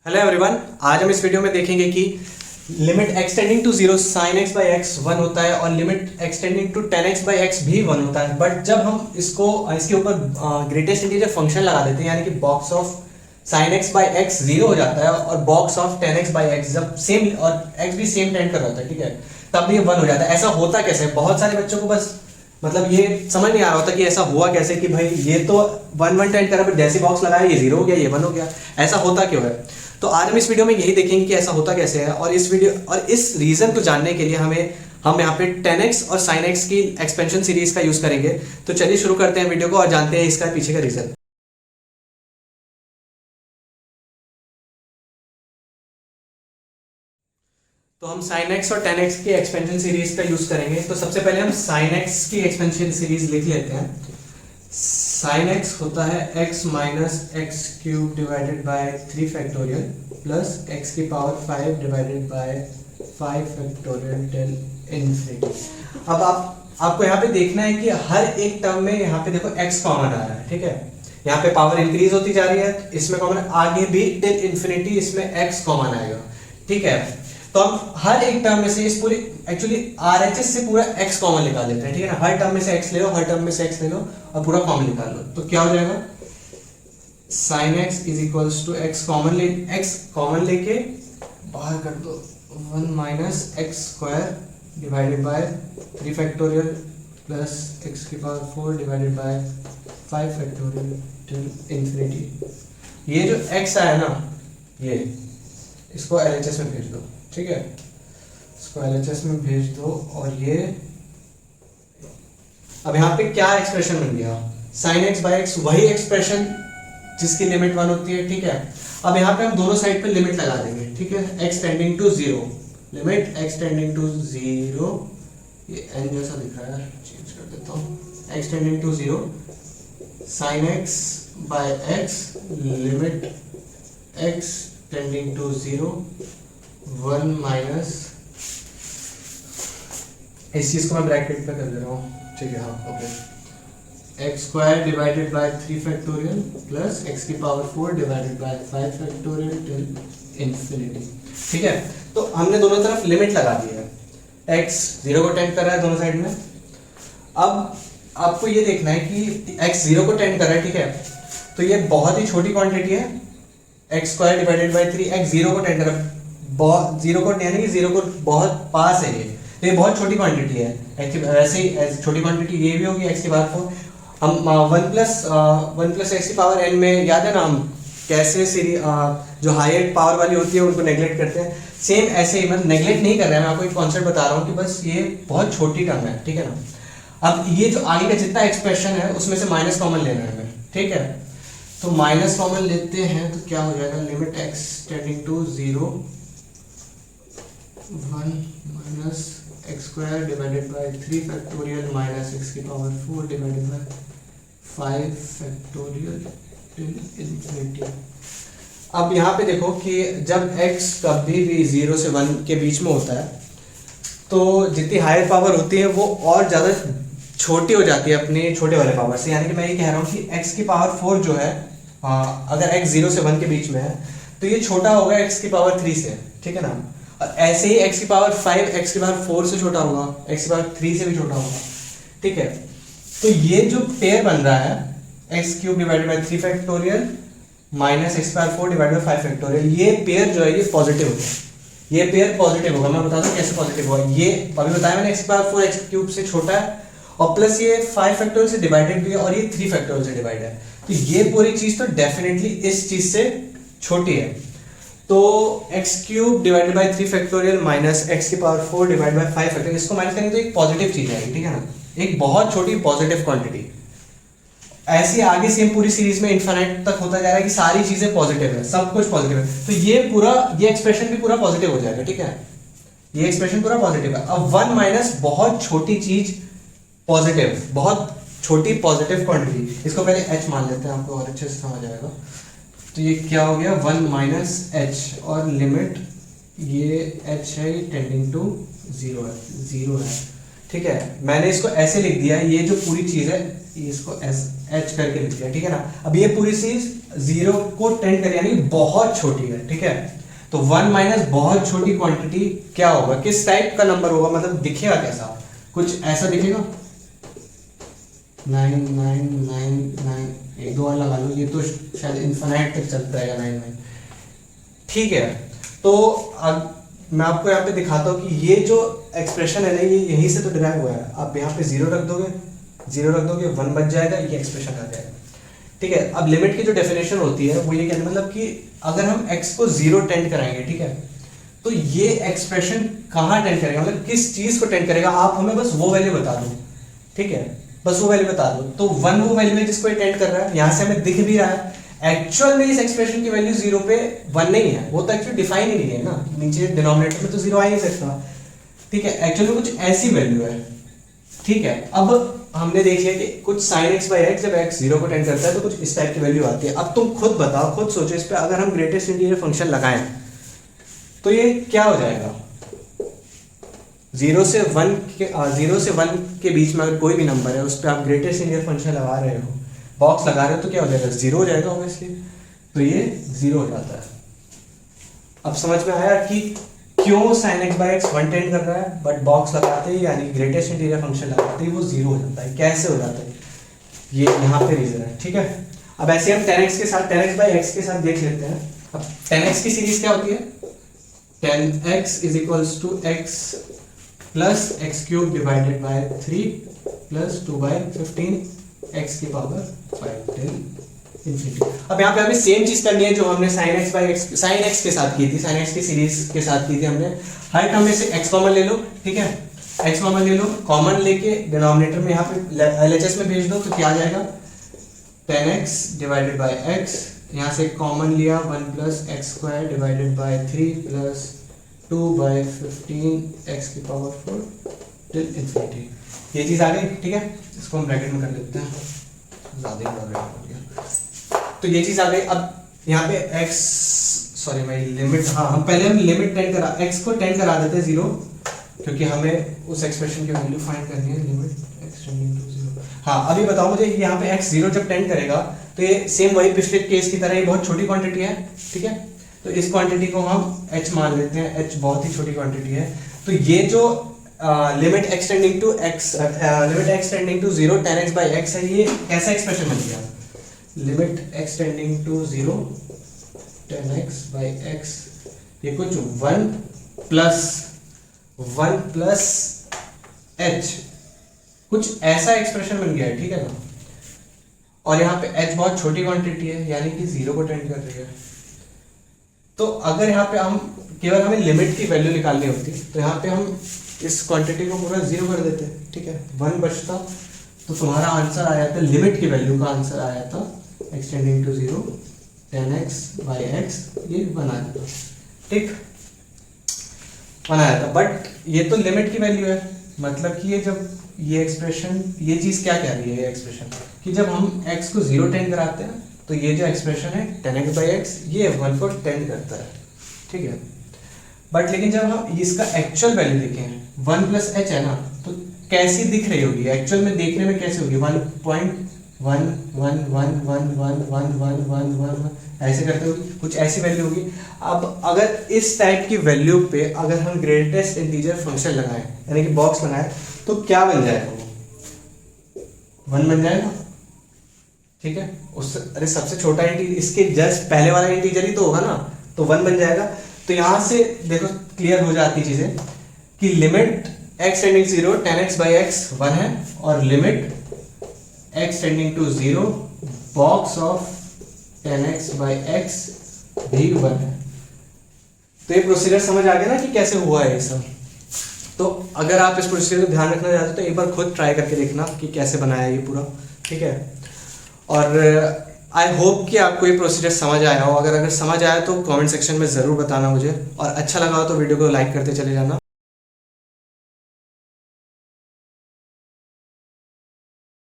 Hello everyone, आज हम इस वीडियो में देखेंगे कि limit x tending to zero sine x by x 1 होता है और limit x tending to tan x by x भी 1 होता है। बट जब हम इसके ऊपर ग्रेटेस्ट इंटीजर फंक्शन लगा देते हैं, यानी कि box of sine x by x 0 हो जाता है और box of ten x by x जब सेम और एक्स भी सेम टेंड कर रहा होता है, ठीक है, तब ये 1 हो जाता है। ऐसा होता कैसे? बहुत सारे बच्चों को बस मतलब ये समझ नहीं आ रहा होता कि ऐसा हुआ कैसे कि भाई ये तो 1 टेंड कर रहा है, जैसे बॉक्स लगाया ये 0 हो गया, ये 1 हो गया, ऐसा होता क्यों है? तो आज हम इस वीडियो में यही देखेंगे कि ऐसा होता कैसे है। और इस रीजन को जानने के लिए हम यहाँ पे 10x और sin x की एक्सपेंशन सीरीज का यूज करेंगे। तो चलिए शुरू करते हैं वीडियो को और जानते हैं इसका पीछे का रीजन। तो हम sin x और 10x की एक्सपेंशन सीरीज का यूज करेंगे। तो सबसे पहले हम sin x की एक्सपेंशन सीरीज लिख लेते हैं। sin x होता है x minus x cube divided by 3 factorial plus x की power 5 divided by 5 factorial till infinity. अब आपको यहाँ पे देखना है कि हर एक टर्म में यहाँ पे देखो x कॉमन आ रहा है, ठीक है। यहाँ पे पावर इंक्रीज होती जा रही है, इसमें कॉमन, आगे भी टिल इन्फिनिटी इसमें x कॉमन आएगा, ठीक है। तो हम हर एक टर्म में से इस पूरी एक्चुअली आरएचएस से पूरा x कॉमन निकाल लेते हैं, ठीक है ना। हर टर्म में से x ले लो, हर टर्म में से x ले लो और पूरा कॉमन निकाल लो। तो क्या हो जाएगा? sin x is equals to x common लेके बाहर कर दो 1 minus x square divided by 3 factorial plus x की power 4 divided by 5 factorial till infinity. ये जो x आया ना, ये इसको एलएचएस में भेज दो, ठीक है, इसको एलएचएस में भेज दो। और ये अब यहाँ पे क्या एक्सप्रेशन बन गया? sin x बाई एक्स, वही एक्सप्रेशन जिसकी लिमिट 1 होती है, ठीक है। अब यहाँ पे हम दोनों साइड पे लिमिट लगा देंगे, ठीक है। x tending to 0, limit x tending to 0, ये n जैसा दिख रहा है, चेंज कर देता हूँ, x tending to 0 sin x by x limit x tending to 0 1 minus, इस चीज को मैं ब्रैकेट पे कर दे रहा हूँ, ठीक है, हाँ, okay, x square divided by 3 factorial plus x की power 4 divided by 5 factorial till infinity, ठीक है। तो हमने दोनों तरफ लिमिट लगा दी है, x 0 को टेंड कर रहा है दोनों साइड में। अब आपको ये देखना है कि x 0 को टेंड कर रहा है, ठीक है, तो ये बहुत ही छोटी क्वांटिटी है, x square divided by 3, x 0 को टेंड कर रहा है, बहुत 0 को यानी कि 0 को बहुत पास है ये बहुत छोटी क्वांटिटी है। वैसे ही छोटी क्वांटिटी ये भी होगी x की पावर 4। हम 1 प्लस एक्स की पावर n में, याद है ना हम कैसे जो हायर पावर वाली होती है उनको नेगलेक्ट करते हैं, सेम ऐसे ही, मतलब नेगलेक्ट नहीं कर रहा है, मैं आपको एक कॉन्सेप्ट बता रहा हूँ कि बस ये बहुत छोटी टर्म है, ठीक है ना। अब ये जो आगे का जितना एक्सप्रेशन है उसमें से माइनस कॉमन लेना है हमें, ठीक है। तो माइनस कॉमन लेते हैं तो क्या हो जाएगा? Limit x tending to 0 1 minus x square divided by 3 factorial minus x की power 4 divided by 5 factorial till infinity. अब यहाँ पे देखो कि जब x कभी भी 0 से 1 के बीच में होता है तो जितनी हायर पावर होती है वो और ज़्यादा छोटी हो जाती है अपने छोटे वाले पावर से। यानी कि मैं ये कह रहा हूँ कि x की पावर 4 जो है, अगर x 0 से 1 के बीच में है तो ये छोटा होगा x की पावर 3 से, ठीक है ना। और ऐसे ही x की पावर 5 x की पावर 4 से छोटा होगा, x की पावर 3 से भी छोटा होगा, ठीक है। तो ये जो पेयर बन रहा है x cube divided by 3 factorial minus x power 4 divided by 5 factorial, ये पेयर जो है ये पॉजिटिव होगा, ये पेयर पॉजिटिव होगा। मैं बताता हूँ कैसे पॉजिटिव होगा। ये अभी बताया मैंने, x पावर 4 x क्यूब से छोटा है और प्लस ये 5 फैक्टोरियल से डिवाइडेड भी है और ये 3 फैक्टोरियल से डिवाइड है, तो ये पूरी चीज तो डेफिनेटली इस चीज से छोटी है। तो x cube divided by 3 factorial minus x की पावर 4 डिवाइड बाय 5 फैक्टोरियल, इसको माइनस करेंगे तो एक पॉजिटिव चीज आएगी, ठीक है ना, एक बहुत छोटी पॉजिटिव क्वांटिटी। ऐसे आगे सेम पूरी सीरीज में इनफाइनाइट तक होता जा रहा है कि सारी चीजें पॉजिटिव है, सब कुछ पॉजिटिव है, तो ये एक्सप्रेशन भी पूरा पॉजिटिव हो जाएगा, ठीक है, ये एक्सप्रेशन पूरा पॉजिटिव है। अब 1 माइनस बहुत छोटी चीज पॉजिटिव, बहुत छोटी पॉजिटिव क्वांटिटी, इसको पहले h मान लेते हैं, आपको और अच्छे से समझ आएगा। तो ये क्या हो गया? 1 माइनस h और लिमिट ये h है, ये टेंडिंग टू 0 है, ठीक है। मैंने इसको ऐसे लिख दिया है, ये जो पूरी चीज है इसको एच करके लिख दिया, ठीक है ना। अब ये पूरी चीज 0 को टेंड कर यानी बहुत छोटी है, ठीक है। तो 1 माइनस बहुत छोटी क्वांटिटी क्या होगा, किस टाइप का नंबर होगा, मतलब दिखेगा कैसा, कुछ ऐसा दिखेगा 9999, एक दो और लगा लो, ये तो शायद इन्फिनाइट तक चलता है 99, ठीक है। तो अब मैं आपको यहाँ पे दिखाता हूँ कि ये जो एक्सप्रेशन है ना, ये यहीं से तो डिराइव हुआ है। आप यहाँ पे 0 रख दोगे, 1 बच जाएगा, ये एक्सप्रेशन आ जाएगा, ठीक है। अब लिमिट की जो डेफिनेशन होती है वो ये कहते हैं, मतलब कि अगर हम x को 0 टेंड कराएंगे, ठीक है, तो ये एक्सप्रेशन कहाँ टेंड करेगा, मतलब किस चीज को टेंड करेगा, आप हमें बस वो वैल्यू बता दो, ठीक है, बस वो वैल्यू बता दो। तो 1 वो वैल्यू है जिसको ये टेंड कर रहा है, यहाँ से हमें दिख भी रहा है। एक्चुअल में इस एक्सप्रेशन की वैल्यू 0 पे 1 नहीं है, वो तो एक्चुअली डिफाइन ही नहीं है ना, नीचे डिनोमिनेटर में तो 0 आ ही नहीं सकता, ठीक है। एक्चुअली कुछ ऐसी वैल्यू है, ठीक है। अब हमने देख लिया कि कुछ sin x बाई एक्स, जब x 0 को टेंड करता है तो कुछ इस टाइप की वैल्यू आती है। अब तुम खुद बताओ, खुद सोचो इस पे, अगर हम ग्रेटेस्ट इंटीजर फंक्शन लगाएं तो ये क्या हो जाएगा, 0 से 1 के बीच में अगर कोई भी नंबर है उस पर आप ग्रेटेस्ट इंटीजर फंक्शन लगा रहे हो, बॉक्स लगा रहे हो, तो क्या हो जाएगा, 0 हो जाएगा ऑब्वियसली, तो ये 0 हो जाता है। अब समझ में आया कि क्यों sin x by x 1 tend कर रहा है, बट बॉक्स लगाते ही यानी ग्रेटेस्ट इंटीजर फंक्शन लगाते ही वो 0 हो जाता है। कैसे हो जाता है, ये यहाँ पे रीजन है, ठीक है। अब ऐसे हम 10x के साथ, 10x बाई एक्स के साथ देख लेते हैं। अब 10x की सीरीज क्या होती है, 10x is equals to x plus x cube divided by 3 plus 2 by 15 x की पावर 5 टिल इन्फिनिटी। अब यहाँ पे हमें सेम चीज करनी है जो हमने sin x के साथ की थी, sin x की सीरीज के साथ की थी हमने। हर टर्म में से x कॉमन ले लो, ठीक है, x कॉमन ले लो, कॉमन लेके डिनोमिनेटर में यहाँ पे LHS में भेज दो, तो क्या आ जाएगा 10x डिवाइडेड बाय x, यहाँ से कॉमन लिया 1 plus x square divided by 3 plus 2 by 15 x की पावर 4 टिल इन्फिनिटी। ये चीज आ गई, ठीक है, इसको हम ब्रैकेट में कर लेते हैं, ज्यादा ही ब्रैकेट हो गया। तो ये चीज आ गई। अब यहाँ पे x, सॉरी मैं लिमिट, हाँ हम पहले हम लिमिट टेंड करा, x को टेंड करा देते हैं 0, क्योंकि हमें उस एक्सप्रेशन की वैल्यू फाइंड करनी है, लिमिट x टेंडिंग टू 0। हाँ अभी बताओ मुझे, यहाँ पे x 0 जब टेंड करेगा तो ये सेम वही पिछले केस की तरह ही बहुत छोटी क्वांटिटी है, ठीक है। तो इस क्वांटिटी को हम h मान लेते हैं, h बहुत ही छोटी क्वांटिटी है। तो ये जो limit x tending to 0 10x by x है, ये कैसा एक्सप्रेशन बन गया, limit x tending to 0 10x by x, ये कुछ 1 प्लस h, कुछ ऐसा एक्सप्रेशन बन गया है, ठीक है ना। और यहाँ पे h बहुत छोटी क्वांटिटी है, यानी कि 0 को टेंड कर रही है। तो अगर यहाँ पे हम केवल हमें लिमिट की वैल्यू निकालनी होती, तो यहाँ पे हम इस क्वांटिटी को पूरा 0 कर देते, ठीक है, 1 बचता, तो तुम्हारा आंसर आया था, लिमिट की वैल्यू का आंसर आया था x tending to 0 10x by x, ये बना था, ठीक, बनाया था। बट ये तो लिमिट की वैल्यू है, मतलब कि ये जब ये एक्सप्रेशन, ये चीज क्या कह रही है, ये एक्सप्रेशन कि जब हम x को 0 टेंड कराते हैं तो ये जो एक्सप्रेशन है 10x बाई एक्स, ये 1 को टेंड करता है, ठीक है। बट लेकिन जब हम इसका एक्चुअल वैल्यू देखें 1 प्लस h है ना, तो कैसी दिख रही होगी, एक्चुअल में देखने में कैसी होगी, 1.1 ऐसे करते होगी, कुछ ऐसी वैल्यू होगी। अब अगर इस टाइप की वैल्यू पे अगर हम ग्रेटेस्ट इंटीजर फंक्शन लगाएं, यानी कि बॉक्स लगाएं, तो क्या बन जाएगा, वो 1 बन जाएगा, ठीक है। उससे अरे सबसे छोटा इंटीजर, इसके जस्ट पहले वाला इंटीजर ही तो होगा ना, तो 1 बन जाएगा। तो यहां से देखो क्लियर हो जाती चीजें कि limit x tending 0 10x by x 1 है, और limit x tending to 0 box of 10x by x भी 1 है। तो ये प्रोसीजर समझ आ गया ना कि कैसे हुआ है ये सब। तो अगर आप इस प्रोसीजर को ध्यान रखना चाहते हो तो एक बार खुद ट्राई करके देखना कि कैसे बनाया ये पूरा, ठीक है। और आई होप कि आपको ये प्रोसीजर समझ आया हो। अगर समझ आया तो कमेंट सेक्शन में ज़रूर बताना मुझे, और अच्छा लगा हो तो वीडियो को लाइक करते चले जाना।